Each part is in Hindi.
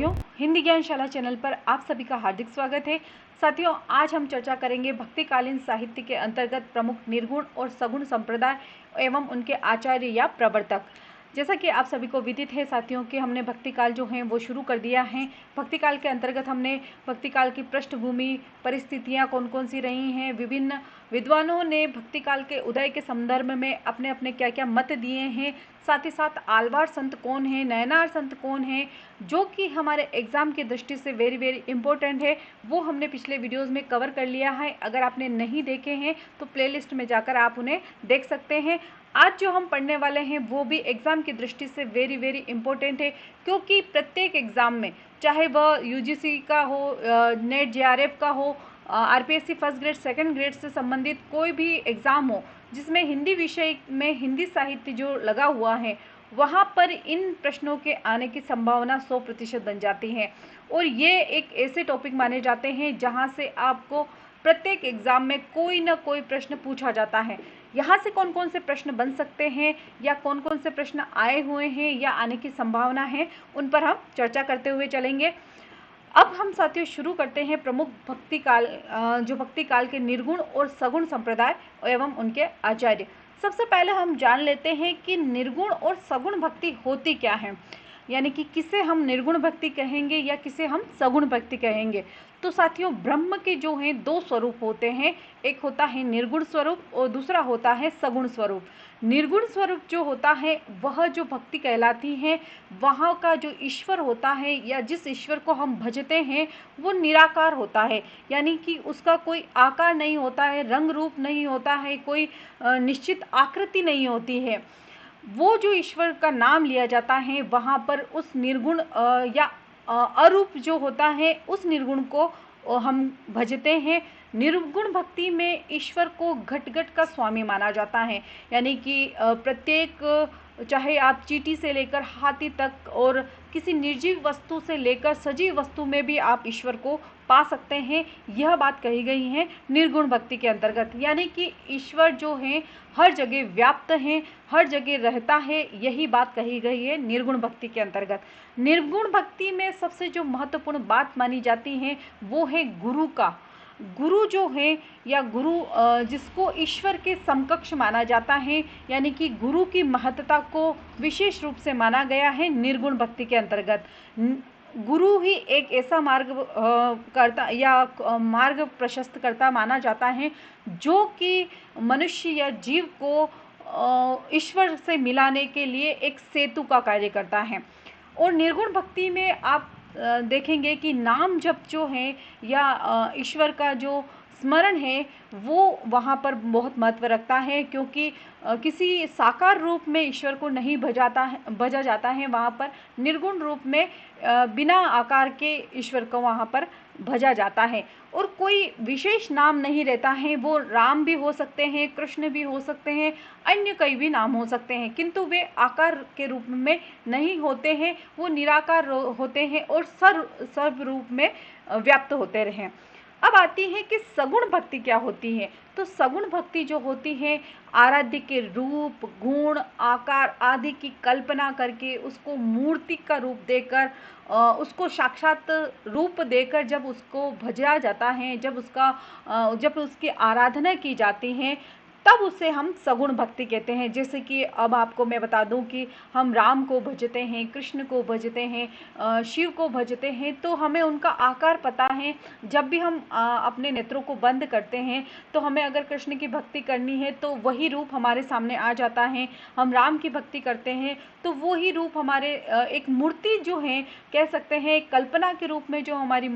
साथियों, हिंदी ज्ञानशाला चैनल पर आप सभी का हार्दिक स्वागत है। साथियों, आज हम चर्चा करेंगे भक्तिकालीन साहित्य के अंतर्गत प्रमुख निर्गुण और सगुण संप्रदाय एवं उनके आचार्य या प्रवर्तक। जैसा कि आप सभी को विदित है साथियों कि हमने भक्तिकाल जो है वो शुरू कर दिया है। भक्तिकाल के अंतर्गत हमने भक्तिकाल की पृष्ठभूमि, परिस्थितियाँ कौन कौन सी रही हैं, विभिन्न विद्वानों ने भक्तिकाल के उदय के संदर्भ में अपने अपने क्या क्या मत दिए हैं, साथ ही साथ आलवार संत कौन है, नयनार संत कौन है, जो कि हमारे एग्जाम की दृष्टि से वेरी वेरी इंपॉर्टेंट है, वो हमने पिछले वीडियोस में कवर कर लिया है। अगर आपने नहीं देखे हैं तो प्लेलिस्ट में जाकर आप उन्हें देख सकते हैं। आज जो हम पढ़ने वाले हैं वो भी एग्ज़ाम की दृष्टि से वेरी वेरी इंपॉर्टेंट है, क्योंकि प्रत्येक एग्ज़ाम में, चाहे वह यूजीसी का हो, नेट जेआरएफ का हो, RPSC first grade second grade से संबंधित कोई भी एग्ज़ाम हो जिसमें हिंदी विषय में हिंदी साहित्य जो लगा हुआ है, वहाँ पर इन प्रश्नों के आने की संभावना 100% बन जाती है। और ये एक ऐसे टॉपिक माने जाते हैं जहाँ से आपको प्रत्येक एग्ज़ाम में कोई ना कोई प्रश्न पूछा जाता है। यहाँ से कौन कौन से प्रश्न बन सकते हैं या कौन कौन से प्रश्न आए हुए हैं या आने की संभावना है, उन पर हम चर्चा करते हुए चलेंगे। अब हम साथियों शुरू करते हैं प्रमुख भक्तिकाल, जो भक्तिकाल के निर्गुण और सगुण संप्रदाय एवं उनके आचार्य। सबसे पहले हम जान लेते हैं कि निर्गुण और सगुण भक्ति होती क्या है, यानी कि किसे हम निर्गुण भक्ति कहेंगे या किसे हम सगुण भक्ति कहेंगे। तो साथियों, ब्रह्म के जो हैं दो स्वरूप होते हैं, एक होता है निर्गुण स्वरूप और दूसरा होता है सगुण स्वरूप। निर्गुण स्वरूप जो होता है वह जो भक्ति कहलाती है, वहाँ का जो ईश्वर होता है या जिस ईश्वर को हम भजते हैं वो निराकार होता है, यानी कि उसका कोई आकार नहीं होता है, रंग रूप नहीं होता है, कोई निश्चित आकृति नहीं होती है। वो जो ईश्वर का नाम लिया जाता है वहाँ पर उस निर्गुण या अरूप जो होता है उस निर्गुण को हम भजते हैं। निर्गुण भक्ति में ईश्वर को घट घट का स्वामी माना जाता है, यानी कि प्रत्येक, चाहे आप चींटी से लेकर हाथी तक और किसी निर्जीव वस्तु से लेकर सजीव वस्तु में भी आप ईश्वर को पा सकते हैं। यह बात कही गई है निर्गुण भक्ति के अंतर्गत, यानी कि ईश्वर जो है हर जगह व्याप्त है, हर जगह रहता है, यही बात कही गई है निर्गुण भक्ति के अंतर्गत। निर्गुण भक्ति में सबसे जो महत्वपूर्ण बात मानी जाती है वो है गुरु का। गुरु जो है या गुरु जिसको ईश्वर के समकक्ष माना जाता है, यानी कि गुरु की महत्ता को विशेष रूप से माना गया है निर्गुण भक्ति के अंतर्गत। गुरु ही एक ऐसा मार्ग करता या मार्ग प्रशस्त करता माना जाता है जो कि मनुष्य या जीव को ईश्वर से मिलाने के लिए एक सेतु का कार्य करता है। और निर्गुण भक्ति में आप देखेंगे कि नाम जप जो है या ईश्वर का जो स्मरण है वो वहाँ पर बहुत महत्व रखता है, क्योंकि किसी साकार रूप में ईश्वर को नहीं भजा जाता है, वहाँ पर निर्गुण रूप में बिना आकार के ईश्वर को वहाँ पर भजा जाता है। और कोई विशेष नाम नहीं रहता है, वो राम भी हो सकते हैं, कृष्ण भी हो सकते हैं, अन्य कई भी नाम हो सकते हैं, किंतु वे आकार के रूप में नहीं होते हैं, वो निराकार होते हैं और सर्व रूप में व्याप्त होते रहें। अब आती है कि सगुण भक्ति क्या होती है। तो सगुण भक्ति जो होती है, आराध्य के रूप, गुण, आकार आदि की कल्पना करके उसको मूर्ति का रूप देकर, उसको साक्षात रूप देकर जब उसको भजा जाता है, जब उसकी आराधना की जाती है, तब उसे हम सगुण भक्ति कहते हैं। जैसे कि अब आपको मैं बता दूं कि हम राम को भजते हैं, कृष्ण को भजते हैं, शिव को भजते हैं, तो हमें उनका आकार पता है। जब भी हम अपने नेत्रों को बंद करते हैं तो हमें अगर कृष्ण की भक्ति करनी है तो वही रूप हमारे सामने आ जाता है। हम राम की भक्ति करते हैं तो वही रूप हमारे एक मूर्ति जो है, कह सकते हैं कल्पना के रूप में जो हमारी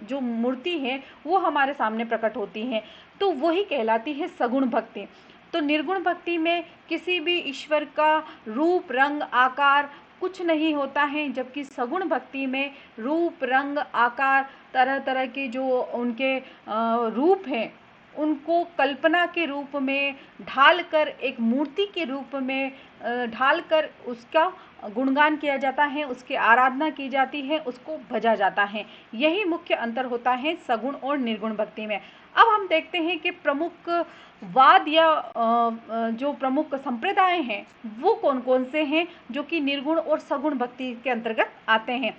जो मूर्ति है वो हमारे सामने प्रकट होती है, तो वही कहलाती है सगुण भक्ति। तो निर्गुण भक्ति में किसी भी ईश्वर का रूप, रंग, आकार कुछ नहीं होता है, जबकि सगुण भक्ति में रूप, रंग, आकार, तरह तरह के जो उनके रूप हैं उनको कल्पना के रूप में ढालकर, एक मूर्ति के रूप में ढालकर उसका गुणगान किया जाता है, उसकी आराधना की जाती है, उसको भजा जाता है। यही मुख्य अंतर होता है सगुण और निर्गुण भक्ति में। अब हम देखते हैं कि प्रमुख वाद या जो प्रमुख संप्रदाय हैं वो कौन कौन से हैं जो कि निर्गुण और सगुण भक्ति के अंतर्गत आते हैं।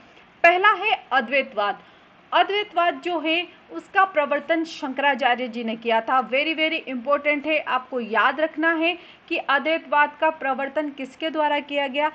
पहला है अद्वैतवाद। अद्वैतवाद जो है उसका प्रवर्तन शंकराचार्य जी ने किया था। वेरी वेरी इंपॉर्टेंट है, आपको याद रखना है कि अद्वैतवाद का प्रवर्तन किसके द्वारा किया गया,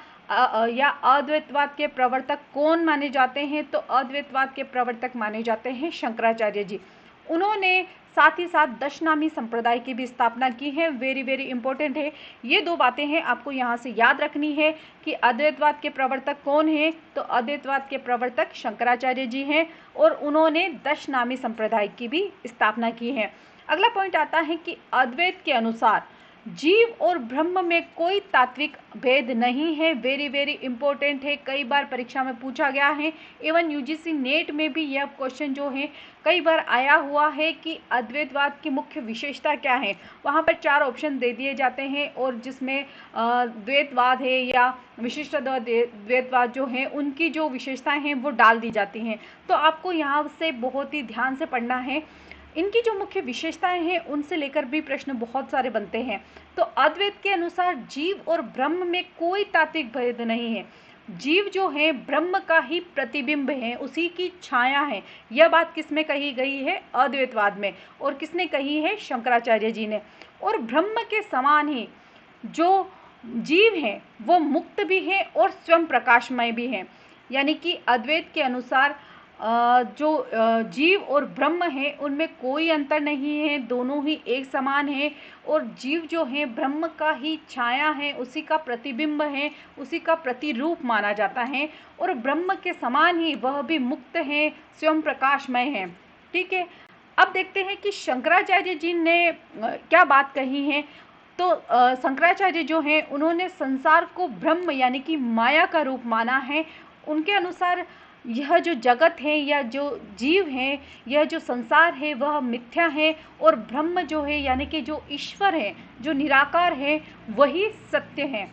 या अद्वैतवाद के प्रवर्तक कौन माने जाते हैं। तो अद्वैतवाद के प्रवर्तक माने जाते हैं शंकराचार्य जी। उन्होंने साथ ही साथ दशनामी संप्रदाय की भी स्थापना की है। वेरी वेरी इंपॉर्टेंट है, ये दो बातें हैं आपको यहाँ से याद रखनी है कि अद्वैतवाद के प्रवर्तक कौन हैं। तो अद्वैतवाद के प्रवर्तक शंकराचार्य जी हैं और उन्होंने दशनामी संप्रदाय की भी स्थापना की है। अगला पॉइंट आता है कि अद्वैत के अनुसार जीव और ब्रह्म में कोई तात्विक भेद नहीं है। वेरी वेरी इंपॉर्टेंट है, कई बार परीक्षा में पूछा गया है। इवन यूजीसी नेट में भी यह क्वेश्चन जो है कई बार आया हुआ है कि अद्वैतवाद की मुख्य विशेषता क्या है। वहाँ पर 4 ऑप्शन दे दिए जाते हैं और जिसमें द्वैतवाद है या विशिष्ट द्वैतवाद जो है उनकी जो विशेषताएं हैं वो डाल दी जाती हैं। तो आपको यहाँ से बहुत ही ध्यान से पढ़ना है। इनकी जो मुख्य विशेषताएं हैं उनसे लेकर भी प्रश्न बहुत सारे बनते हैं। तो अद्वैत के अनुसार जीव और ब्रह्म में कोई तात्विक भेद नहीं है। जीव जो है ब्रह्म का ही प्रतिबिंब है, उसी की छाया है। यह बात किसमें कही गई है, अद्वैतवाद में। और किसने कही है, शंकराचार्य जी ने। और ब्रह्म के समान ही जो जीव है वो मुक्त भी है और स्वयं प्रकाशमय भी है। यानी कि अद्वैत के अनुसार जो जीव और ब्रह्म है उनमें कोई अंतर नहीं है, दोनों ही एक समान है। और जीव जो है ब्रह्म का ही छाया है, उसी का प्रतिबिंब है, उसी का प्रतिरूप माना जाता है। और ब्रह्म के समान ही वह भी मुक्त है, स्वयं प्रकाशमय है। ठीक है, अब देखते हैं कि शंकराचार्य जी ने क्या बात कही है। तो शंकराचार्य जो हैं उन्होंने संसार को ब्रह्म यानी कि माया का रूप माना है। उनके अनुसार यह जो जगत है या जो जीव है, यह जो संसार है वह मिथ्या है और ब्रह्म जो है यानी कि जो ईश्वर है, जो निराकार है, वही सत्य है।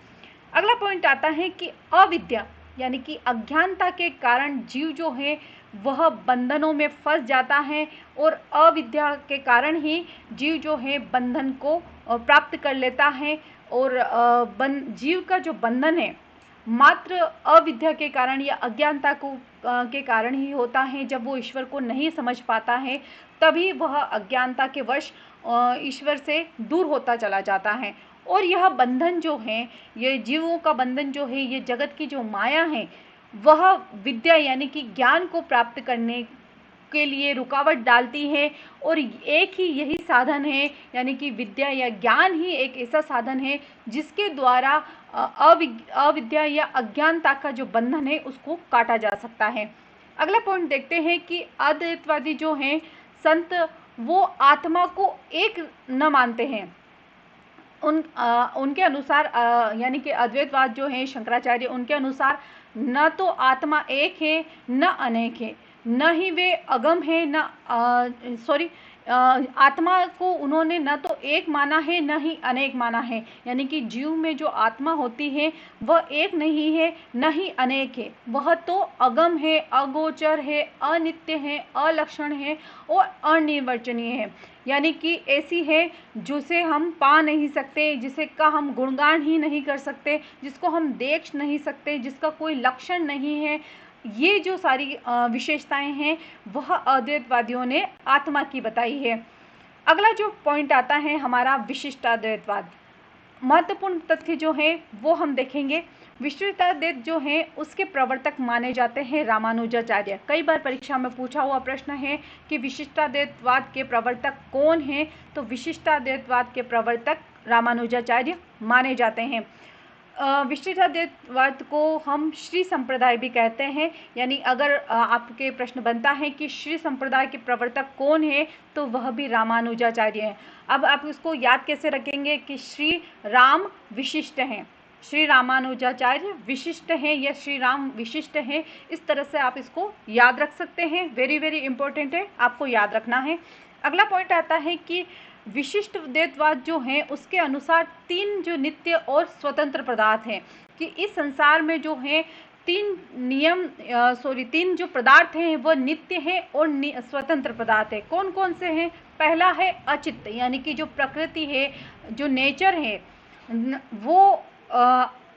अगला पॉइंट आता है कि अविद्या यानी कि अज्ञानता के कारण जीव जो है वह बंधनों में फंस जाता है और अविद्या के कारण ही जीव जो है बंधन को प्राप्त कर लेता है। और जीव का जो बंधन है मात्र अविद्या के कारण या अज्ञानता को के कारण ही होता है। जब वो ईश्वर को नहीं समझ पाता है तभी वह अज्ञानता के वश ईश्वर से दूर होता चला जाता है। और यह बंधन जो है, ये जीवों का बंधन जो है, ये जगत की जो माया है, वह विद्या यानी कि ज्ञान को प्राप्त करने के लिए रुकावट डालती है। और एक ही यही साधन है यानी कि विद्या या ज्ञान ही एक ऐसा साधन है जिसके द्वारा अविद्या या अज्ञानता का जो बंधन है उसको काटा जा सकता है। अगला पॉइंट देखते हैं कि अद्वैतवादी जो हैं संत वो आत्मा को एक न मानते हैं। उनके अनुसार यानी कि अद्वैतवाद जो है शंकराचार्य, उनके अनुसार न तो आत्मा एक है न अनेक है, न ही वे अगम है न आत्मा को उन्होंने न तो एक माना है न ही अनेक माना है। यानी कि जीव में जो आत्मा होती है वह एक नहीं है न ही अनेक है, वह तो अगम है, अगोचर है, अनित्य है, अलक्षण है और अनिर्वचनीय है। यानी कि ऐसी है जिसे हम पा नहीं सकते, जिसे का हम गुणगान ही नहीं कर सकते, जिसको हम देख नहीं सकते, जिसका कोई लक्षण नहीं है। ये जो सारी विशेषताएं हैं वह अद्वैतवादियों ने आत्मा की बताई है। अगला जो पॉइंट आता है हमारा विशिष्टाद्वैतवाद। महत्वपूर्ण तथ्य जो है वो हम देखेंगे। विशिष्टाद्वैत जो है उसके प्रवर्तक माने जाते हैं रामानुजाचार्य। कई बार परीक्षा में पूछा हुआ प्रश्न है कि विशिष्टाद्वैतवाद के प्रवर्तक कौन हैं। तो विशिष्टाद्वैतवाद के प्रवर्तक रामानुजाचार्य माने जाते हैं। विशिष्टाद्वैतवाद को हम श्री संप्रदाय भी कहते हैं। यानी अगर आपके प्रश्न बनता है कि श्री संप्रदाय के प्रवर्तक कौन है तो वह भी रामानुजाचार्य हैं। अब आप इसको याद कैसे रखेंगे कि श्री राम विशिष्ट हैं, श्री रामानुजाचार्य विशिष्ट हैं या श्री राम विशिष्ट हैं, इस तरह से आप इसको याद रख सकते हैं। वेरी वेरी इंपॉर्टेंट है, आपको याद रखना है। अगला पॉइंट आता है कि विशिष्ट अद्वैतवाद जो है उसके अनुसार 3 जो नित्य और स्वतंत्र पदार्थ हैं, कि इस संसार में जो है 3 जो पदार्थ हैं वह नित्य हैं और स्वतंत्र पदार्थ है। कौन कौन से हैं? पहला है अचित्त यानी कि जो प्रकृति है, जो नेचर है, वो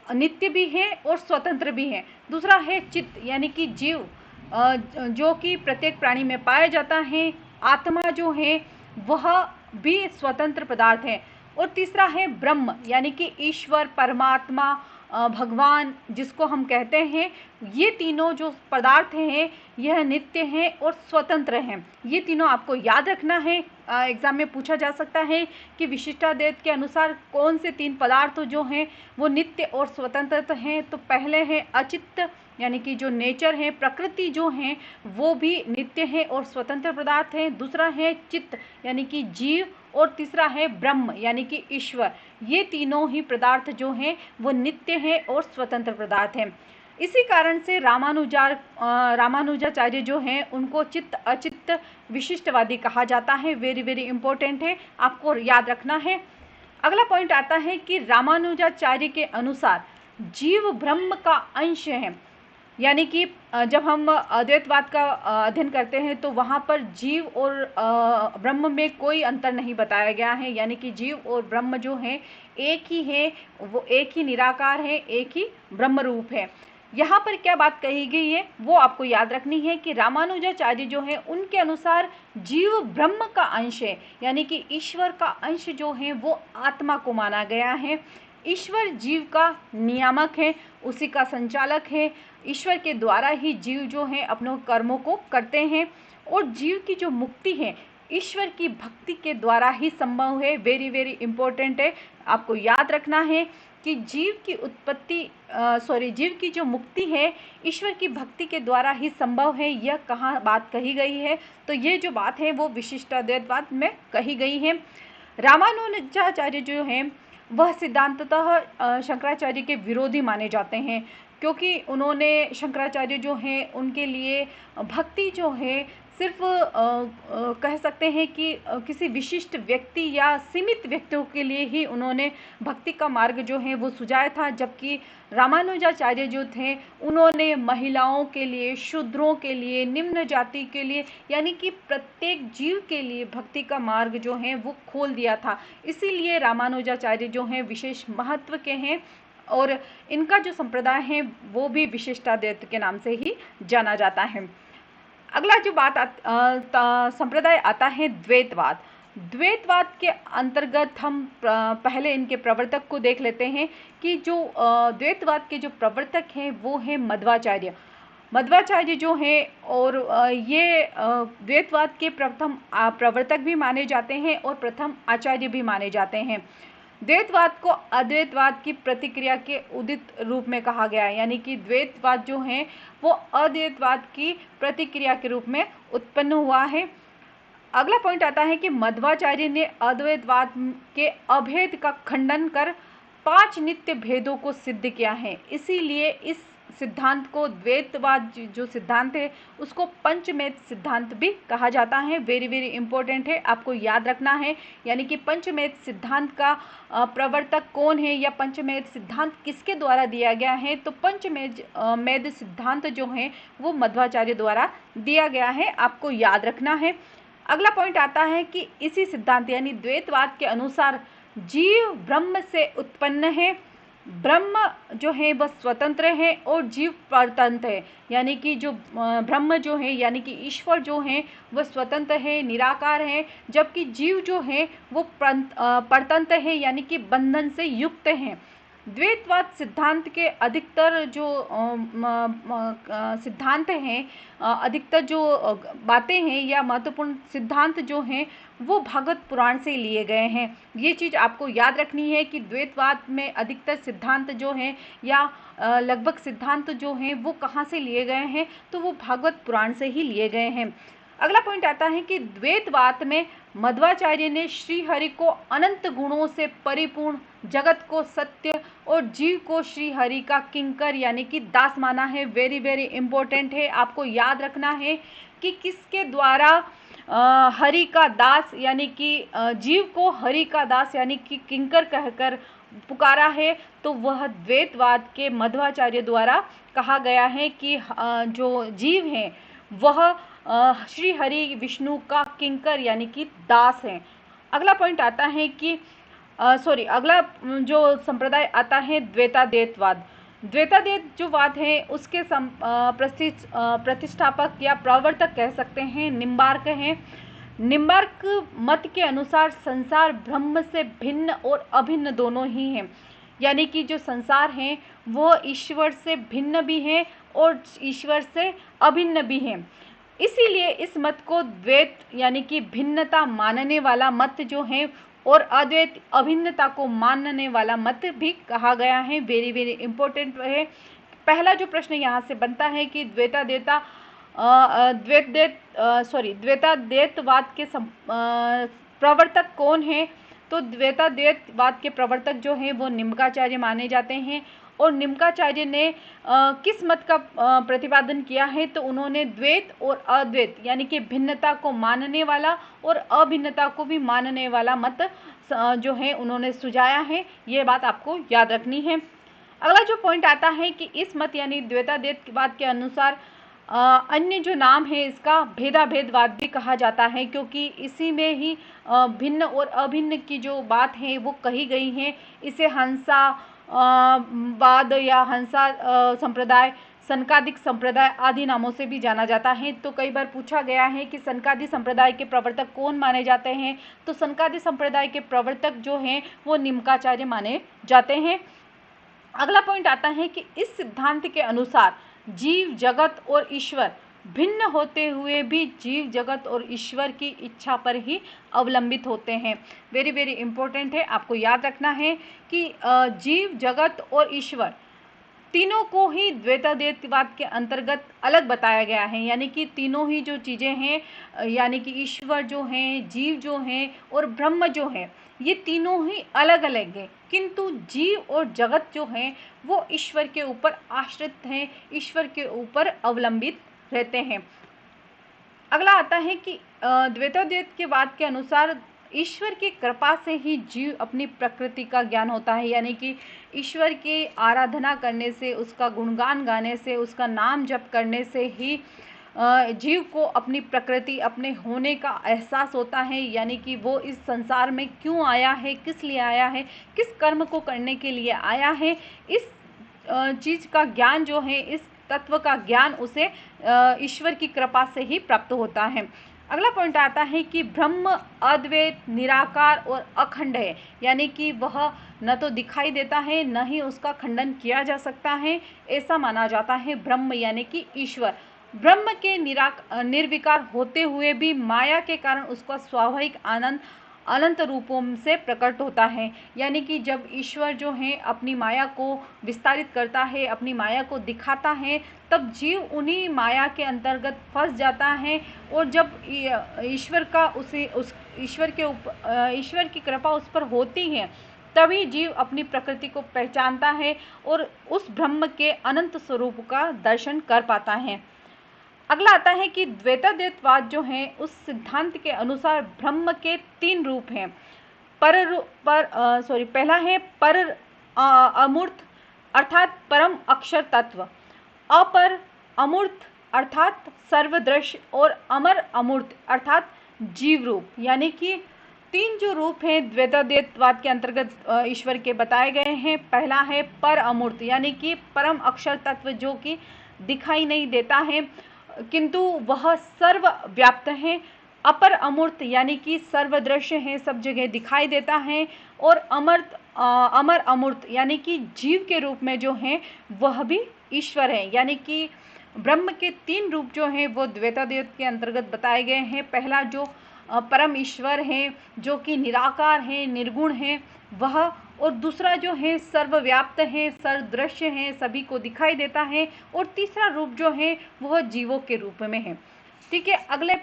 नित्य भी है और स्वतंत्र भी है। दूसरा है चित्त यानी कि जीव, जो कि प्रत्येक प्राणी में पाया जाता है। आत्मा जो है वह भी स्वतंत्र पदार्थ है। और तीसरा है ब्रह्म, यानी कि ईश्वर, परमात्मा, भगवान जिसको हम कहते हैं। ये तीनों जो पदार्थ हैं यह नित्य हैं और स्वतंत्र हैं। ये तीनों आपको याद रखना है। एग्जाम में पूछा जा सकता है कि विशिष्टाद्वैत के अनुसार कौन से तीन पदार्थ जो हैं वो नित्य और स्वतंत्र हैं। तो पहले है अचित्त, यानी कि जो नेचर है, प्रकृति जो है वो भी नित्य है और स्वतंत्र पदार्थ है। दूसरा है चित्त, यानी कि जीव। और तीसरा है ब्रह्म, यानी कि ईश्वर। ये तीनों ही पदार्थ जो हैं वो नित्य है और स्वतंत्र पदार्थ हैं। इसी कारण से रामानुजाचार्य जो हैं उनको चित्त अचित्त विशिष्टवादी कहा जाता है। वेरी वेरी इंपॉर्टेंट है, आपको याद रखना है। अगला पॉइंट आता है कि रामानुजाचार्य के अनुसार जीव ब्रह्म का अंश है। यानी कि जब हम अद्वैतवाद का अध्ययन करते हैं तो वहाँ पर जीव और ब्रह्म में कोई अंतर नहीं बताया गया है। यानी कि जीव और ब्रह्म जो है एक ही है, वो एक ही निराकार है, एक ही ब्रह्म रूप है। यहाँ पर क्या बात कही गई है वो आपको याद रखनी है कि रामानुजाचार्य जो है उनके अनुसार जीव ब्रह्म का अंश है। यानी कि ईश्वर का अंश जो है वो आत्मा को माना गया है। ईश्वर जीव का नियामक है, उसी का संचालक है। ईश्वर के द्वारा ही जीव जो है अपने कर्मों को करते हैं। और जीव की जो मुक्ति है ईश्वर की भक्ति के द्वारा ही संभव है। वेरी वेरी इंपॉर्टेंट है, आपको याद रखना है कि जीव की जो मुक्ति है ईश्वर की भक्ति के द्वारा ही संभव है। यह कहाँ बात कही गई है? तो ये जो बात है वो विशिष्टाद्वैतवाद में कही गई है। रामानुजाचार्य जो है वह सिद्धांततः शंकराचार्य के विरोधी माने जाते हैं, क्योंकि उन्होंने शंकराचार्य जो हैं उनके लिए भक्ति जो है सिर्फ कह सकते हैं कि किसी विशिष्ट व्यक्ति या सीमित व्यक्तियों के लिए ही उन्होंने भक्ति का मार्ग जो है वो सुझाया था। जबकि रामानुजाचार्य जो थे उन्होंने महिलाओं के लिए, शूद्रों के लिए, निम्न जाति के लिए, यानी कि प्रत्येक जीव के लिए भक्ति का मार्ग जो है वो खोल दिया था। इसीलिए रामानुजाचार्य जो हैं विशेष महत्व के हैं और इनका जो संप्रदाय है वो भी विशिष्टाद्वैत के नाम से ही जाना जाता है। अगला जो संप्रदाय आता है द्वैतवाद। द्वैतवाद के अंतर्गत हम पहले इनके प्रवर्तक को देख लेते हैं कि जो द्वैतवाद के जो प्रवर्तक हैं वो हैं मध्वाचार्य। मध्वाचार्य जो है और ये द्वैतवाद के प्रथम प्रवर्तक भी माने जाते हैं और प्रथम आचार्य भी माने जाते हैं। द्वैतवाद को अद्वैतवाद की प्रतिक्रिया के उदित रूप में कहा गया है। यानी कि द्वैतवाद जो है वो अद्वैतवाद की प्रतिक्रिया के रूप में उत्पन्न हुआ है। अगला पॉइंट आता है कि मध्वाचार्य ने अद्वैतवाद के अभेद का खंडन कर 5 नित्य भेदों को सिद्ध किया है। इसीलिए इस सिद्धांत को, द्वैतवाद जो सिद्धांत है उसको पंचमेध सिद्धांत भी कहा जाता है। वेरी वेरी इंपॉर्टेंट है, आपको याद रखना है। यानी कि पंचमेध सिद्धांत का प्रवर्तक कौन है या पंचमेध सिद्धांत किसके द्वारा दिया गया है? तो पंचमेध सिद्धांत जो है वो मध्वाचार्य द्वारा दिया गया है, आपको याद रखना है। अगला पॉइंट आता है कि इसी सिद्धांत यानी द्वैतवाद के अनुसार जीव ब्रह्म से उत्पन्न है। ब्रह्म जो है वह स्वतंत्र है और जीव परतंत्र है। यानी कि जो ब्रह्म जो है यानी कि ईश्वर जो है वह स्वतंत्र है, निराकार है, जबकि जीव जो है वो परतंत्र है, यानी कि बंधन से युक्त है। द्वैतवाद सिद्धांत के अधिकतर जो सिद्धांत हैं, अधिकतर जो बातें हैं या महत्वपूर्ण सिद्धांत जो हैं वो भागवत पुराण से लिए गए हैं। ये चीज़ आपको याद रखनी है कि द्वैतवाद में अधिकतर सिद्धांत जो हैं या लगभग सिद्धांत जो हैं वो कहाँ से लिए गए हैं? तो वो भागवत पुराण से ही लिए गए हैं। अगला पॉइंट आता है कि द्वैतवाद में मध्वाचार्य ने श्री हरि को अनंत गुणों से परिपूर्ण, जगत को सत्य और जीव को श्री हरि का किंकर यानी कि दास माना है। वेरी वेरी इंपॉर्टेंट है, आपको याद रखना है कि किसके द्वारा हरि का दास यानी कि जीव को हरि का दास यानी कि किंकर कहकर पुकारा है। तो वह द्वैतवाद के मध्वाचार्य द्वारा कहा गया है कि जो जीव हैं वह श्री हरि विष्णु का किंकर यानी कि दास हैं। अगला पॉइंट आता है कि अगला जो संप्रदाय आता है द्वैताद्वैतवाद। द्वैताद्वैत जो वाद है उसके प्रतिष्ठापक या प्रवर्तक कह सकते हैं निम्बार्क हैं। निम्बार्क मत के अनुसार संसार ब्रह्म से भिन्न और अभिन्न दोनों ही हैं, यानी कि जो संसार है वो ईश्वर से भिन्न भी है और ईश्वर से अभिन्न भी है। इसीलिए इस मत को द्वैत यानी कि भिन्नता मानने वाला मत जो है और अद्वैत अभिन्नता को मानने वाला मत भी कहा गया है। वेरी वेरी इंपॉर्टेंट है। पहला जो प्रश्न यहाँ से बनता है कि द्वैताद्वैतवाद के प्रवर्तक कौन है, तो द्वैताद्वैतवाद के प्रवर्तक जो हैं वो निम्बार्काचार्य माने जाते हैं। और निम्बार्काचार्य ने किस मत का प्रतिपादन किया है, तो उन्होंने द्वैत और अद्वैत यानी कि भिन्नता को मानने वाला और अभिन्नता को भी मानने वाला मत जो है उन्होंने सुझाया है। ये बात आपको याद रखनी है। अगला जो पॉइंट आता है कि इस मत यानी द्वैताद्वैतवाद के अनुसार अन्य जो नाम है इसका भेदाभेदवाद भी कहा जाता है, क्योंकि इसी में ही भिन्न और अभिन्न की जो बात है वो कही गई है। इसे हंसा वाद या हंसा संप्रदाय, सनकादिक संप्रदाय आदि नामों से भी जाना जाता है। तो कई बार पूछा गया है कि सनकादि संप्रदाय के प्रवर्तक कौन माने जाते हैं, तो सनकादि संप्रदाय के प्रवर्तक जो हैं वो निम्बार्काचार्य माने जाते हैं। अगला पॉइंट आता है कि इस सिद्धांत के अनुसार जीव जगत और ईश्वर भिन्न होते हुए भी जीव जगत और ईश्वर की इच्छा पर ही अवलंबित होते हैं। वेरी वेरी इंपॉर्टेंट है, आपको याद रखना है कि जीव जगत और ईश्वर तीनों को ही द्वैताद्वैतवाद के अंतर्गत अलग बताया गया है, यानी कि तीनों ही जो चीज़ें हैं यानी कि ईश्वर जो हैं, जीव जो हैं और ब्रह्म जो है, ये तीनों ही अलग अलग हैं, किंतु जीव और जगत जो हैं वो ईश्वर के ऊपर आश्रित हैं, ईश्वर के ऊपर अवलंबित रहते हैं। अगला आता है कि द्वैताद्वैत के वाद के अनुसार ईश्वर की कृपा से ही जीव अपनी प्रकृति का ज्ञान होता है, यानी कि ईश्वर की आराधना करने से, उसका गुणगान गाने से, उसका नाम जप करने से ही जीव को अपनी प्रकृति, अपने होने का एहसास होता है, यानी कि वो इस संसार में क्यों आया है, किस लिए आया है, किस कर्म को करने के लिए आया है, इस चीज़ का ज्ञान जो है, इस तत्व का ज्ञान उसे ईश्वर की कृपा से ही प्राप्त होता है। अगला पॉइंट आता है कि ब्रह्म अद्वैत, निराकार और अखंड है, यानी कि वह न तो दिखाई देता है न ही उसका खंडन किया जा सकता है, ऐसा माना जाता है। ब्रह्म यानी कि ईश्वर ब्रह्म के निर्विकार होते हुए भी माया के कारण उसका स्वाभाविक आनंद अनंत रूपों से प्रकट होता है, यानी कि जब ईश्वर जो है अपनी माया को विस्तारित करता है, अपनी माया को दिखाता है, तब जीव उन्हीं माया के अंतर्गत फंस जाता है। और जब ईश्वर की कृपा उस पर होती है, तभी जीव अपनी प्रकृति को पहचानता है और उस ब्रह्म के अनंत स्वरूप का दर्शन कर पाता है। अगला आता है कि द्वैताद्वैतवाद जो है उस सिद्धांत के अनुसार ब्रह्म के 3 रूप हैं। पहला है पर अमूर्त अर्थात परम अक्षर तत्व, अपर अमूर्त अर्थात सर्वदृश्य और अमर अमूर्त अर्थात जीव रूप, यानी कि 3 जो रूप हैं द्वैताद्वैतवाद के अंतर्गत ईश्वर के बताए गए हैं। पहला है पर अमूर्त, यानी कि परम अक्षर तत्व जो कि दिखाई नहीं देता है किंतु वह सर्वव्याप्त है। अपर अमूर्त यानी कि सर्वदृश्य है, सब जगह दिखाई देता है। और अमर अमूर्त यानी कि जीव के रूप में जो है वह भी ईश्वर है, यानी कि ब्रह्म के 3 रूप जो हैं वो द्वैताद्वैत के अंतर्गत बताए गए हैं। पहला जो परम ईश्वर है जो कि निराकार है, निर्गुण है वह, और दूसरा जो है सर्वव्याप्त है, सर्वदृश्य है, सभी को दिखाई देता है, और तीसरा रूप जो है वह जीवों के रूप में है। ठीक है। अगले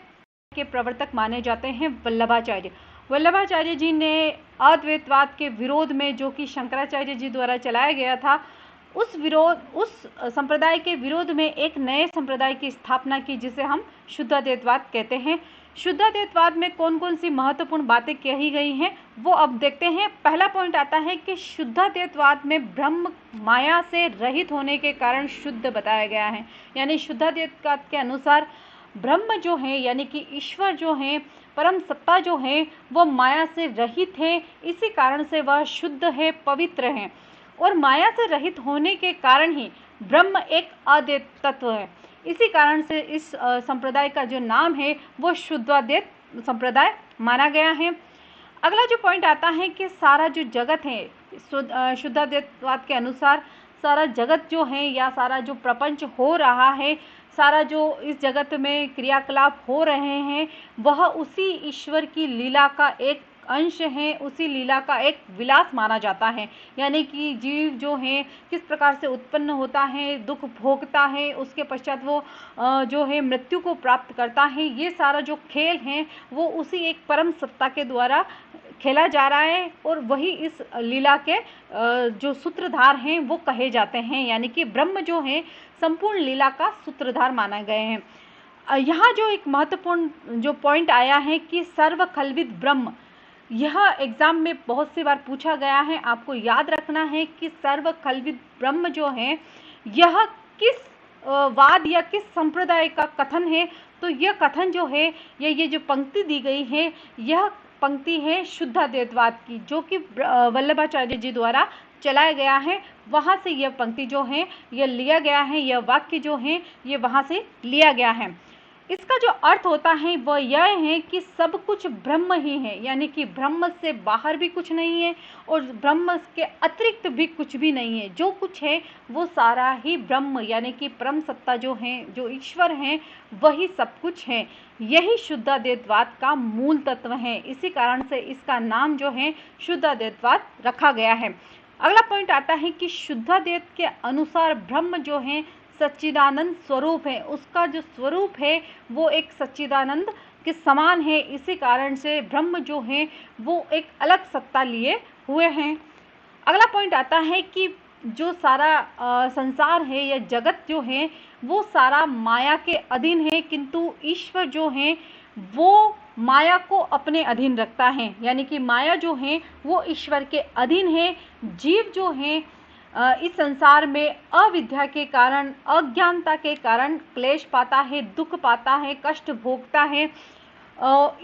के प्रवर्तक माने जाते हैं वल्लभाचार्य। वल्लभाचार्य जी ने अद्वैतवाद के विरोध में जो कि शंकराचार्य जी द्वारा चलाया गया था, उस संप्रदाय के विरोध में एक नए संप्रदाय की स्थापना की जिसे हम शुद्धाद्वैतवाद कहते हैं। शुद्धाद्वैतवाद में कौन कौन सी महत्वपूर्ण बातें कही गई हैं वो अब देखते हैं। पहला पॉइंट आता है कि शुद्धाद्वैतवाद में ब्रह्म माया से रहित होने के कारण शुद्ध बताया गया है, यानी शुद्धाद्वैतवाद के अनुसार ब्रह्म जो है यानी कि ईश्वर जो है, परम सत्ता जो है वो माया से रहित है, इसी कारण से वह शुद्ध है, पवित्र है। और माया से रहित होने के कारण ही ब्रह्म एक अद्वैत तत्व है। इसी कारण से इस संप्रदाय का जो नाम है वो शुद्धाद्वैत संप्रदाय माना गया है। अगला जो पॉइंट आता है कि सारा जो जगत है शुद्धाद्वैतवाद के अनुसार सारा जगत जो है या सारा जो प्रपंच हो रहा है, सारा जो इस जगत में क्रियाकलाप हो रहे हैं, वह उसी ईश्वर की लीला का एक अंश है, उसी लीला का एक विलास माना जाता है। यानी कि जीव जो है किस प्रकार से उत्पन्न होता है, दुख भोगता है, उसके पश्चात वो जो है मृत्यु को प्राप्त करता है, ये सारा जो खेल है वो उसी एक परम सत्ता के द्वारा खेला जा रहा है और वही इस लीला के जो सूत्रधार हैं वो कहे जाते हैं। यानी कि ब्रह्म जो है संपूर्ण लीला का सूत्रधार माना गए हैं। यहाँ जो एक महत्वपूर्ण जो पॉइंट आया है कि सर्वखलविद ब्रह्म, यह एग्जाम में बहुत सी बार पूछा गया है। आपको याद रखना है कि सर्वखलविद ब्रह्म जो है यह किस वाद या किस संप्रदाय का कथन है। तो यह कथन जो है या ये जो पंक्ति दी गई है, यह पंक्ति है शुद्धाद्वैतवाद की, जो कि वल्लभाचार्य जी द्वारा चलाया गया है। वहाँ से यह पंक्ति जो है यह लिया गया है, यह वाक्य जो है ये वहाँ से लिया गया है। इसका जो अर्थ होता है वह यह है कि सब कुछ ब्रह्म ही है, यानी कि ब्रह्म से बाहर भी कुछ नहीं है और ब्रह्म के अतिरिक्त भी कुछ भी नहीं है। जो कुछ है वो सारा ही ब्रह्म यानी कि परम सत्ता जो है, जो ईश्वर हैं, वही सब कुछ है। यही शुद्धाद्वैतवाद का मूल तत्व है। इसी कारण से इसका नाम जो है शुद्धाद्वैतवाद रखा गया है। अगला पॉइंट आता है कि शुद्धाद्वैत के अनुसार ब्रह्म जो है सच्चिदानंद स्वरूप है। उसका जो स्वरूप है वो एक सच्चिदानंद के समान है। इसी कारण से ब्रह्म जो है वो एक अलग सत्ता लिए हुए हैं। अगला पॉइंट आता है कि जो सारा संसार है या जगत जो है वो सारा माया के अधीन है, किंतु ईश्वर जो है वो माया को अपने अधीन रखता है। यानी कि माया जो है वो ईश्वर के अधीन है। जीव जो है इस संसार में अविद्या के कारण, अज्ञानता के कारण क्लेश पाता है, दुख पाता है, कष्ट भोगता है।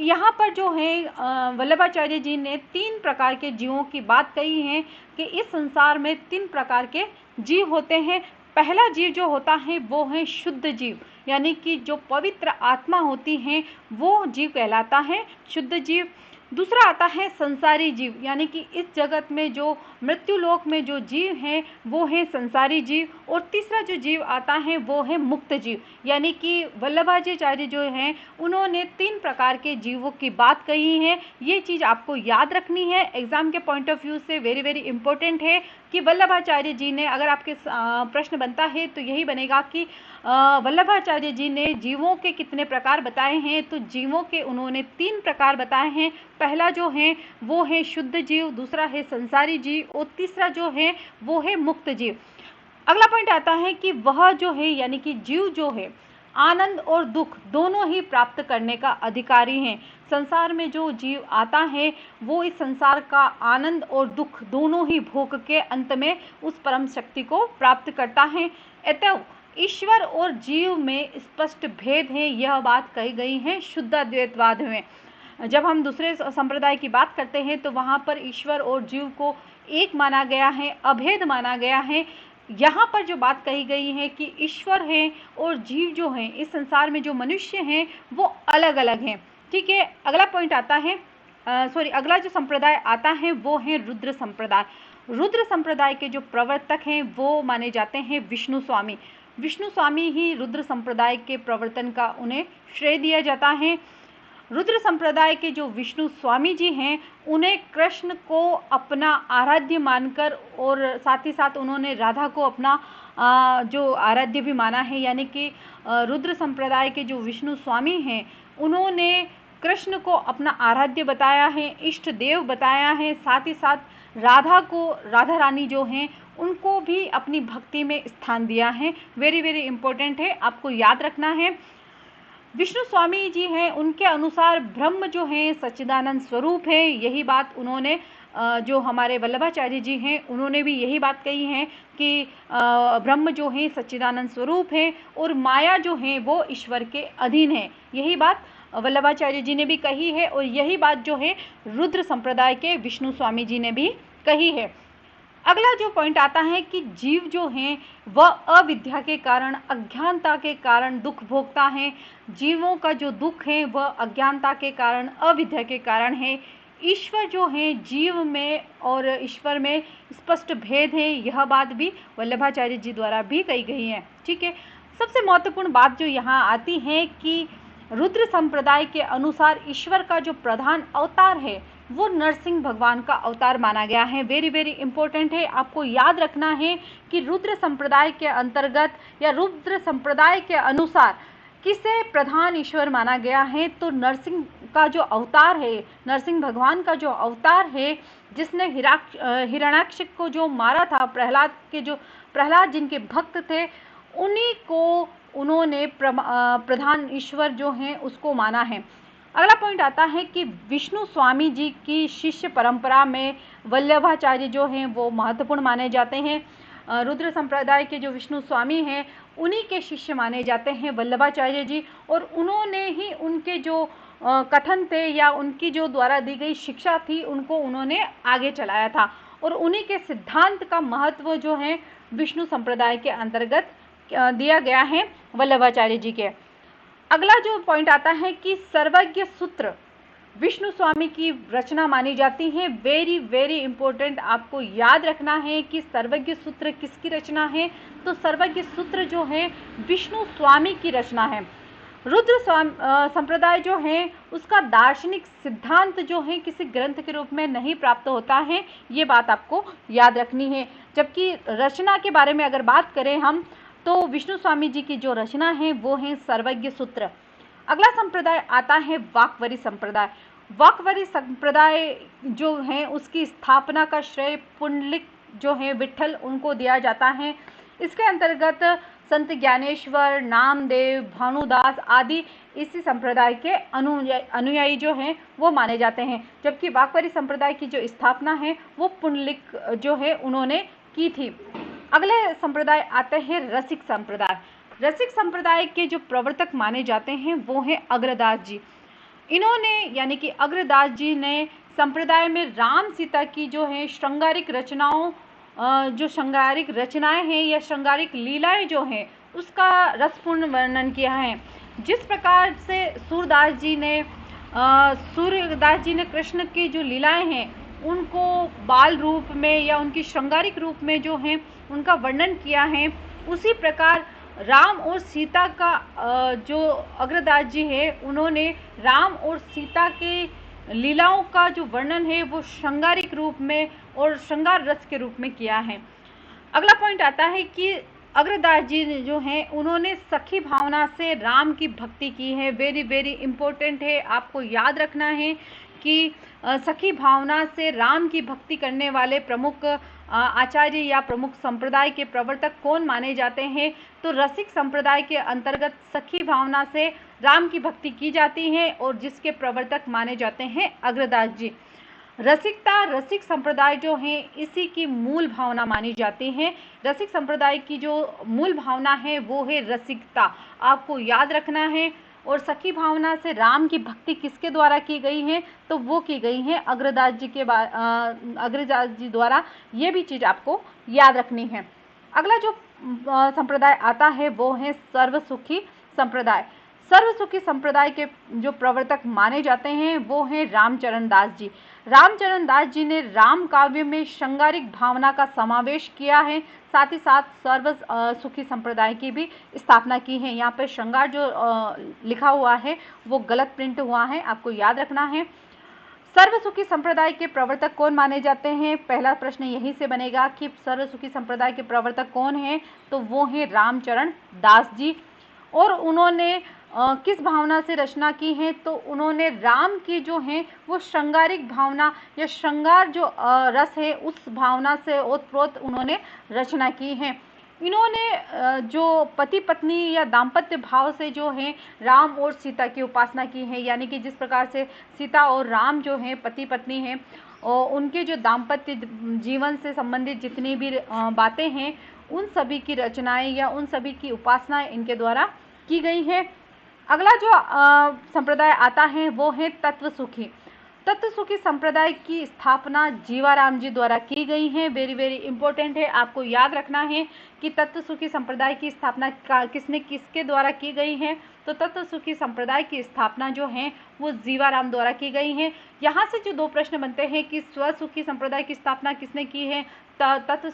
यहाँ पर जो है वल्लभाचार्य जी ने 3 प्रकार के जीवों की बात कही है कि इस संसार में 3 प्रकार के जीव होते हैं। पहला जीव जो होता है वो है शुद्ध जीव, यानी कि जो पवित्र आत्मा होती है वो जीव कहलाता है शुद्ध जीव। दूसरा आता है संसारी जीव, यानी कि इस जगत में जो मृत्यु लोक में जो जीव हैं वो है संसारी जीव। और तीसरा जो जीव आता है वो है मुक्त जीव, यानी कि वल्लभाचार्य जो हैं उन्होंने 3 प्रकार के जीवों की बात कही है। ये चीज़ आपको याद रखनी है, एग्जाम के पॉइंट ऑफ व्यू से वेरी वेरी इंपॉर्टेंट है कि वल्लभाचार्य जी ने, अगर आपके प्रश्न बनता है तो यही बनेगा कि वल्लभाचार्य जी ने जीवों के कितने प्रकार बताए हैं। तो जीवों के उन्होंने 3 प्रकार बताए हैं। पहला जो है वो है शुद्ध जीव, दूसरा है संसारी जीव और तीसरा जो है वो है मुक्त जीव। अगला पॉइंट आता है कि वह जो है यानी कि जीव जो है आनंद और दुख दोनों ही प्राप्त करने का अधिकारी है। संसार में जो जीव आता है वो इस संसार का आनंद और दुख दोनों ही भोग के अंत में उस परम शक्ति को प्राप्त करता है। अतः ईश्वर और जीव में स्पष्ट भेद है, यह बात कही गई है शुद्धाद्वैतवाद में। जब हम दूसरे संप्रदाय की बात करते हैं तो वहाँ पर ईश्वर और जीव को एक माना गया है, अभेद माना गया है। यहाँ पर जो बात कही गई है कि ईश्वर है और जीव जो हैं, इस संसार में जो मनुष्य हैं वो अलग अलग हैं। ठीक है, अगला पॉइंट आता है अगला जो संप्रदाय आता है वो है रुद्र संप्रदाय। रुद्र संप्रदाय के जो प्रवर्तक हैं वो माने जाते हैं विष्णु स्वामी। विष्णु स्वामी ही रुद्र संप्रदाय के प्रवर्तन का उन्हें श्रेय दिया जाता है। रुद्र संप्रदाय के जो विष्णु स्वामी जी हैं उन्हें कृष्ण को अपना आराध्य मानकर और साथ ही साथ उन्होंने राधा को अपना जो आराध्य भी माना है। यानी कि रुद्र संप्रदाय के जो विष्णु स्वामी हैं उन्होंने कृष्ण को अपना आराध्य बताया है, इष्ट देव बताया है। साथ ही साथ राधा को, राधा रानी जो हैं उनको भी अपनी भक्ति में स्थान दिया है। वेरी वेरी इंपॉर्टेंट है, आपको याद रखना है। विष्णु स्वामी जी हैं उनके अनुसार ब्रह्म जो है सच्चिदानंद स्वरूप है। यही बात उन्होंने जो हमारे वल्लभाचार्य जी हैं उन्होंने भी यही बात कही है कि ब्रह्म जो है सच्चिदानंद स्वरूप है और माया जो है वो ईश्वर के अधीन है। यही बात वल्लभाचार्य जी ने भी कही है और यही बात जो है रुद्र संप्रदाय के विष्णु स्वामी जी ने भी कही है। अगला जो पॉइंट आता है कि जीव जो हैं वह अविद्या के कारण, अज्ञानता के कारण दुख भोगता है। जीवों का जो दुख है वह अज्ञानता के कारण, अविद्या के कारण है। ईश्वर जो है, जीव में और ईश्वर में स्पष्ट भेद है। यह बात भी वल्लभाचार्य जी द्वारा भी कही गई है। ठीक है, सबसे महत्वपूर्ण बात जो यहाँ आती है कि रुद्र संप्रदाय के अनुसार ईश्वर का जो प्रधान अवतार है वो नरसिंह भगवान का अवतार माना गया है। वेरी वेरी इंपॉर्टेंट है, आपको याद रखना है कि रुद्र संप्रदाय के अंतर्गत या रुद्र संप्रदाय के अनुसार किसे प्रधान ईश्वर माना गया है, तो नरसिंह का जो अवतार है, नरसिंह भगवान का जो अवतार है, जिसने हिरण्याक्ष को जो मारा था, प्रहलाद जिनके भक्त थे, उन्हीं को उन्होंने प्रधान ईश्वर जो हैं उसको माना है। अगला पॉइंट आता है कि विष्णु स्वामी जी की शिष्य परंपरा में वल्लभाचार्य जो हैं वो महत्वपूर्ण माने जाते हैं। रुद्र संप्रदाय के जो विष्णु स्वामी हैं उन्हीं के शिष्य माने जाते हैं वल्लभाचार्य जी, और उन्होंने ही उनके जो कथन थे या उनकी जो द्वारा दी गई शिक्षा थी उनको उन्होंने आगे चलाया था, और उन्हीं के सिद्धांत का महत्व जो है विष्णु संप्रदाय के अंतर्गत दिया गया है वल्लभाचार्य जी के। अगला जो पॉइंट आता है कि सर्वज्ञ सूत्र विष्णु स्वामी की रचना मानी जाती है। वेरी वेरी इंपॉर्टेंट, आपको याद रखना है कि सर्वज्ञ सूत्र किसकी रचना है, तो सर्वज्ञ सूत्र जो है विष्णु स्वामी की रचना है। रुद्र संप्रदाय जो है उसका दार्शनिक सिद्धांत जो है किसी ग्रंथ के रूप में नहीं प्राप्त होता है, ये बात आपको याद रखनी है। जबकि रचना के बारे में अगर बात करें हम, तो विष्णु स्वामी जी की जो रचना है वो है सर्वज्ञ सूत्र। अगला संप्रदाय आता है वाकवरी संप्रदाय। वाकवरी संप्रदाय जो है उसकी स्थापना का श्रेय पुंडलिक जो है विठल उनको दिया जाता है। इसके अंतर्गत संत ज्ञानेश्वर, नामदेव, भानुदास आदि इसी संप्रदाय के अनुयायी जो हैं वो माने जाते हैं। जबकि वाकवरी संप्रदाय की जो स्थापना है वो पुंडलिक जो है उन्होंने की थी। अगले संप्रदाय आते हैं रसिक संप्रदाय। रसिक संप्रदाय के जो प्रवर्तक माने जाते हैं वो हैं अग्रदास जी। इन्होंने यानी कि अग्रदास जी ने संप्रदाय में राम सीता की जो है श्रृंगारिक रचनाओं, जो श्रृंगारिक रचनाएं हैं या श्रृंगारिक लीलाएं जो हैं उसका रसपूर्ण वर्णन किया है। जिस प्रकार से सूरदास जी ने कृष्ण की जो लीलाएं हैं उनको बाल रूप में या उनकी श्रृंगारिक रूप में जो है उनका वर्णन किया है, उसी प्रकार राम और सीता का जो अग्रदास जी है उन्होंने राम और सीता के लीलाओं का जो वर्णन है वो श्रृंगारिक रूप में और श्रृंगार रस के रूप में किया है। अगला पॉइंट आता है कि अग्रदास जी जो हैं उन्होंने सखी भावना से राम की भक्ति की है। वेरी वेरी इंपॉर्टेंट है, आपको याद रखना है कि सखी भावना से राम की भक्ति करने वाले प्रमुख आचार्य या प्रमुख संप्रदाय के प्रवर्तक कौन माने जाते हैं, तो रसिक संप्रदाय के अंतर्गत सखी भावना से राम की भक्ति की जाती है और जिसके प्रवर्तक माने जाते हैं अग्रदास जी। रसिक संप्रदाय जो है इसी की मूल भावना मानी जाती है। रसिक संप्रदाय की जो मूल भावना है वो है रसिकता, आपको याद रखना है। और सखी भावना से राम की भक्ति किसके द्वारा की गई है, तो वो की गई है अग्रदास जी द्वारा। ये भी चीज़ आपको याद रखनी है। अगला जो संप्रदाय आता है वो है सर्वसुखी संप्रदाय। सर्वसुखी संप्रदाय के जो प्रवर्तक माने जाते हैं वो हैं रामचरण दास जी। रामचरण दास जी ने राम काव्य में श्रृंगारिक भावना का समावेश किया है, साथ ही साथ सर्व सुखी संप्रदाय की भी स्थापना की है। यहाँ पर श्रृंगार जो लिखा हुआ है वो गलत प्रिंट हुआ है, आपको याद रखना है। सर्वसुखी संप्रदाय के प्रवर्तक कौन माने जाते हैं, पहला प्रश्न यहीं से बनेगा कि सर्वसुखी संप्रदाय के प्रवर्तक कौन हैं, तो वो हैं रामचरण दास जी। और उन्होंने किस भावना से रचना की है, तो उन्होंने राम की जो है वो श्रृंगारिक भावना या श्रृंगार जो रस है उस भावना से ओतप्रोत उन्होंने रचना की है। इन्होंने जो पति पत्नी या दाम्पत्य भाव से जो है राम और सीता की उपासना की है, यानी कि जिस प्रकार से सीता और राम जो हैं पति पत्नी हैं और उनके जो दाम्पत्य जीवन से संबंधित जितनी भी बातें हैं उन सभी की रचनाएं या उन सभी की उपासनाएं इनके द्वारा की गई है। अगला जो संप्रदाय आता है वो है तत्वसुखी। तत्व सुखी संप्रदाय की स्थापना जीवाराम जी द्वारा की गई है। वेरी वेरी इंपॉर्टेंट है, आपको याद रखना है कि तत्व सुखी संप्रदाय की स्थापना किसके द्वारा की गई है। तो तत्व सुखी संप्रदाय की स्थापना जो है वो जीवाराम द्वारा की गई है। यहाँ से जो 2 प्रश्न बनते हैं कि स्वसुखी संप्रदाय की स्थापना किसने की है, तत्व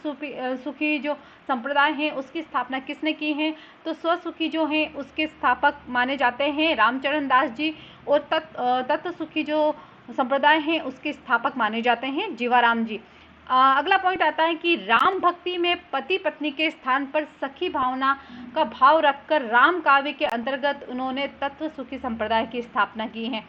सुखी जो संप्रदाय है उसकी स्थापना किसने की है। तो स्वसुखी जो है उसके स्थापक माने जाते हैं रामचरण दास जी, और तत्व सुखी जो संप्रदाय है उसके स्थापक माने जाते हैं जीवाराम जी। अगला पॉइंट आता है कि राम भक्ति में पति पत्नी के स्थान पर सखी भावना का भाव रखकर राम काव्य के अंतर्गत उन्होंने तत्व सुखी संप्रदाय की स्थापना की है।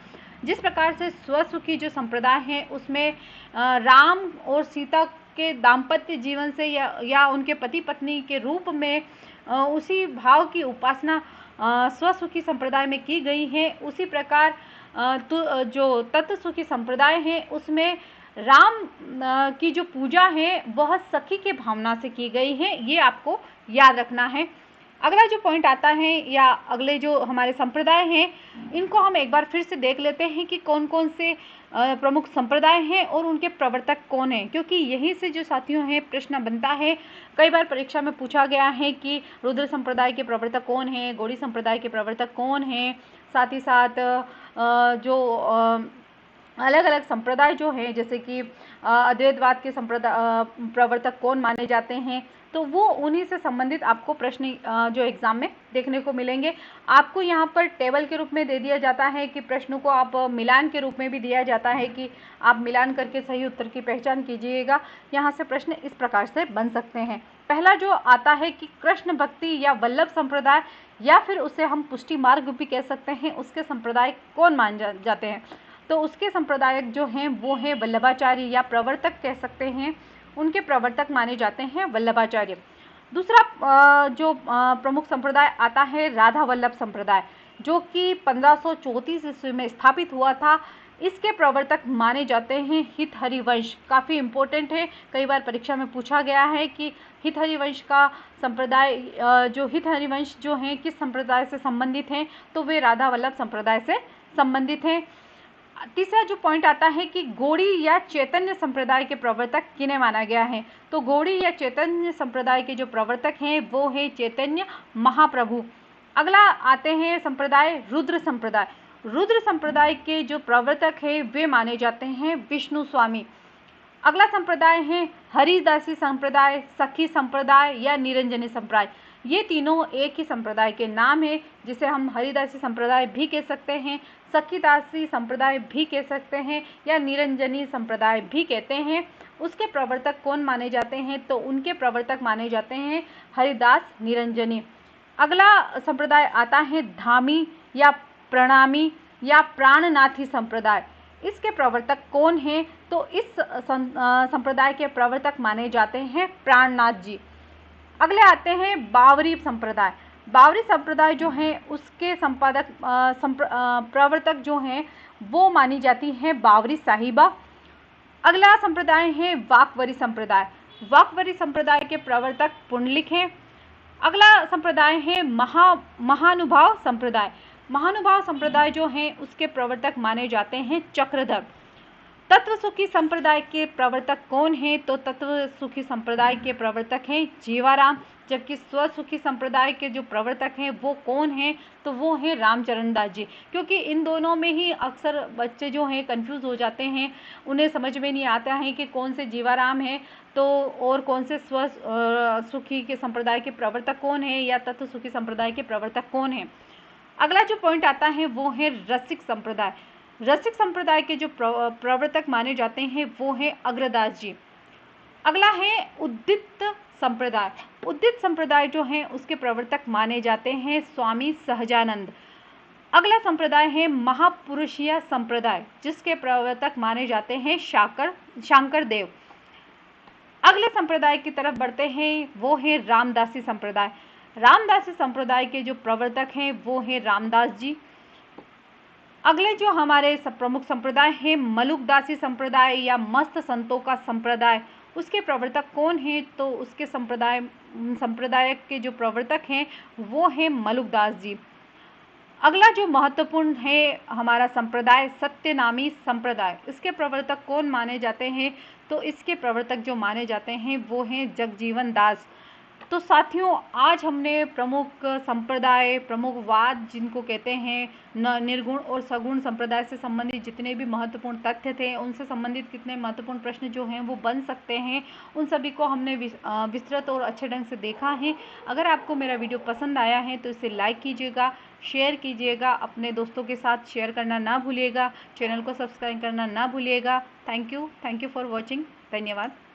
जिस प्रकार से स्वसुखी जो संप्रदाय है उसमें राम और सीता के दाम्पत्य जीवन से या उनके पति पत्नी के रूप में उसी भाव की उपासना स्वसुखी संप्रदाय में की गई है। उसी प्रकार जो तत्व सुखी संप्रदाय है उसमें राम की जो पूजा है वह सखी के भावना से की गई है, ये आपको याद रखना है। अगला जो पॉइंट आता है या अगले जो हमारे संप्रदाय हैं इनको हम एक बार फिर से देख लेते हैं कि कौन कौन से प्रमुख संप्रदाय हैं और उनके प्रवर्तक कौन हैं, क्योंकि यही से जो साथियों हैं प्रश्न बनता है। कई बार परीक्षा में पूछा गया है कि रुद्र संप्रदाय के प्रवर्तक कौन हैं, गौड़ी संप्रदाय के प्रवर्तक कौन हैं, साथ ही साथ जो अलग अलग संप्रदाय जो हैं जैसे कि अद्वैतवाद के प्रवर्तक कौन माने जाते हैं, तो वो उन्हीं से संबंधित आपको प्रश्न जो एग्जाम में देखने को मिलेंगे। आपको यहाँ पर टेबल के रूप में दे दिया जाता है कि प्रश्नों को आप मिलान के रूप में भी दिया जाता है कि आप मिलान करके सही उत्तर की पहचान कीजिएगा। यहाँ से प्रश्न इस प्रकार से बन सकते हैं। पहला जो आता है कि कृष्ण भक्ति या वल्लभ संप्रदाय या फिर उसे हम पुष्टि मार्ग भी कह सकते हैं, उसके संप्रदाय कौन माने जाते हैं। तो उसके संप्रदायक जो हैं वो हैं वल्लभाचार्य या प्रवर्तक कह सकते हैं, उनके प्रवर्तक माने जाते हैं वल्लभाचार्य। दूसरा जो प्रमुख संप्रदाय आता है राधा वल्लभ संप्रदाय, जो कि 1534 ईस्वी में स्थापित हुआ था। इसके प्रवर्तक माने जाते हैं हित हरिवंश। काफ़ी इम्पोर्टेंट है, कई बार परीक्षा में पूछा गया है कि हित हरिवंश का संप्रदाय जो हित हरिवंश जो हैं किस संप्रदाय से संबंधित हैं, तो वे राधा वल्लभ संप्रदाय से संबंधित हैं। तीसरा जो पॉइंट आता है कि गौड़ी या चैतन्य संप्रदाय के प्रवर्तक किन्हें माना गया है। तो गौड़ी या चैतन्य संप्रदाय के जो प्रवर्तक हैं वो है चैतन्य महाप्रभु। अगला आते हैं संप्रदाय रुद्र संप्रदाय। रुद्र संप्रदाय के जो प्रवर्तक हैं वे माने जाते हैं विष्णु स्वामी। अगला संप्रदाय है हरिदासी संप्रदाय, सखी संप्रदाय या निरंजनी संप्रदाय। ये तीनों एक ही संप्रदाय के नाम है, जिसे हम हरिदासी संप्रदाय भी कह सकते हैं, सखीदासी संप्रदाय भी कह सकते हैं या निरंजनी संप्रदाय भी कहते हैं। उसके प्रवर्तक कौन माने जाते हैं, तो उनके प्रवर्तक माने जाते हैं हरिदास निरंजनी। अगला संप्रदाय आता है धामी या प्रणामी या प्राणनाथी संप्रदाय। इसके प्रवर्तक कौन हैं, तो इस संप्रदाय के प्रवर्तक माने जाते हैं प्राणनाथ जी। अगले आते हैं बावरी संप्रदाय। बावरी संप्रदाय जो है उसके प्रवर्तक जो हैं वो मानी जाती हैं बावरी साहिबा। अगला संप्रदाय है वाकवरी संप्रदाय। वाकवरी संप्रदाय के प्रवर्तक पुंडलिक हैं। अगला संप्रदाय है महानुभाव संप्रदाय। महानुभाव संप्रदाय जो है उसके प्रवर्तक माने जाते हैं चक्रधर। तत्व सुखी संप्रदाय के प्रवर्तक कौन हैं, तो तत्व सुखी संप्रदाय के प्रवर्तक हैं जीवाराम। जबकि स्वसुखी संप्रदाय के जो प्रवर्तक हैं वो कौन हैं, तो वो हैं रामचरण दास जी। क्योंकि इन दोनों में ही अक्सर बच्चे जो हैं कंफ्यूज हो जाते हैं, उन्हें समझ में नहीं आता है कि कौन से जीवाराम हैं तो और कौन से सुखी के संप्रदाय के प्रवर्तक कौन है या तत्व सुखी संप्रदाय के प्रवर्तक कौन है। अगला जो पॉइंट आता है वो है रसिक संप्रदाय। रसिक संप्रदाय के जो प्रवर्तक माने जाते हैं वो है अग्रदास जी। अगला है उद्दित संप्रदाय। उद्दित संप्रदाय जो है उसके प्रवर्तक माने जाते हैं स्वामी सहजानंद। अगला संप्रदाय है महापुरुषीय संप्रदाय, जिसके प्रवर्तक माने जाते हैं शांकर देव। अगले संप्रदाय की तरफ बढ़ते हैं, वो है रामदासी संप्रदाय। रामदासी संप्रदाय के जो प्रवर्तक हैं वो है रामदास जी। अगले जो हमारे प्रमुख संप्रदाय हैं मलुकदासी संप्रदाय या मस्त संतों का संप्रदाय, उसके प्रवर्तक कौन हैं, तो उसके संप्रदाय के जो प्रवर्तक हैं वो हैं मलुकदास जी। अगला जो महत्वपूर्ण है हमारा संप्रदाय, सत्यनामी संप्रदाय, इसके प्रवर्तक कौन माने जाते हैं? तो इसके प्रवर्तक जो माने जाते हैं वो हैं जगजीवन दास। तो साथियों, आज हमने प्रमुख संप्रदाय, प्रमुख वाद जिनको कहते हैं, निर्गुण और सगुण संप्रदाय से संबंधित जितने भी महत्वपूर्ण तथ्य थे, उनसे संबंधित कितने महत्वपूर्ण प्रश्न जो हैं वो बन सकते हैं, उन सभी को हमने विस्तृत और अच्छे ढंग से देखा है। अगर आपको मेरा वीडियो पसंद आया है तो इसे लाइक कीजिएगा, शेयर कीजिएगा, अपने दोस्तों के साथ शेयर करना ना भूलिएगा, चैनल को सब्सक्राइब करना ना भूलिएगा। Thank you for watching. धन्यवाद।